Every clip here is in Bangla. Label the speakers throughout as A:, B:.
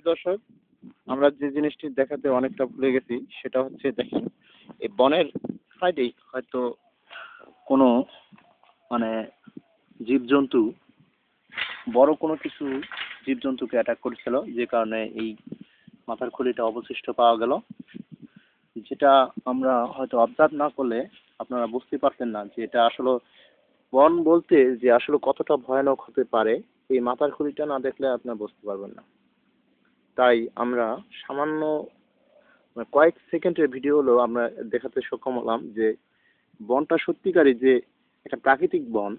A: প্রিয় দর্শক, আমরা যে জিনিসটি দেখাতে অনেকটা ভুলে গেছি সেটা হচ্ছে দেখেন, এই বনের সাইডেই হয়তো কোনো মানে জীবজন্তু, বড় কোনো কিছু জীবজন্তুকে অ্যাটাক করেছিল, যে কারণে এই মাথার খুলিটা অবশিষ্ট পাওয়া গেল। যেটা আমরা হয়তো অবজার্ভ না করলে আপনারা বুঝতে পারতেন না যে এটা আসলে বন বলতে যে আসলে কতটা ভয়ানক হতে পারে। এই মাথার খুলিটা না দেখলে আপনারা বুঝতে পারবেন না। তাই আমরা সামান্য কয়েক সেকেন্ডের ভিডিও হলো আমরা দেখাতে সক্ষম হলাম যে বনটা সত্যিকারই যে একটা প্রাকৃতিক বন,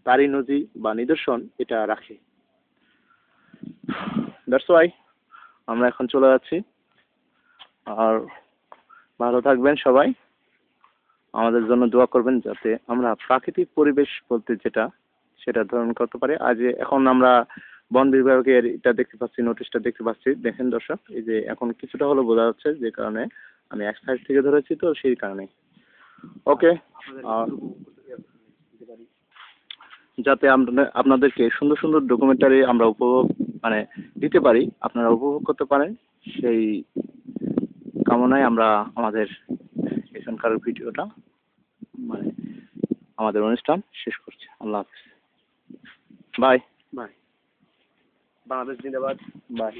A: তারই নজির বা নিদর্শন এটা রাখে। দ্যাটস ওয়াই আমরা এখন চলে যাচ্ছি। আর ভালো থাকবেন সবাই, আমাদের জন্য দোয়া করবেন যাতে আমরা প্রাকৃতিক পরিবেশ বলতে যেটা সেটা ধারণ করতে পারি। আজ এখন আমরা বন বিভাগের এটা দেখতে পাচ্ছি, নোটিশটা দেখতে পাচ্ছি। দেখেন দর্শক, এই যে এখন কিছুটা হলো বোঝা যাচ্ছে, যে কারণে আমি এক সাইড থেকে ধরেছি, তো সেই কারণে ওকে। যাতে আমরা আপনাদেরকে সুন্দর সুন্দর ডকুমেন্টারি আমরা উপভোগ দিতে পারি, আপনারা উপভোগ করতে পারেন, সেই কামনায় আমরা আমাদের এখানকার ভিডিওটা মানে আমাদের অনুষ্ঠান শেষ করছি। আল্লাহ হাফিজ। Bye bye. বাংলাদেশ জিন্দাবাদ। বাই।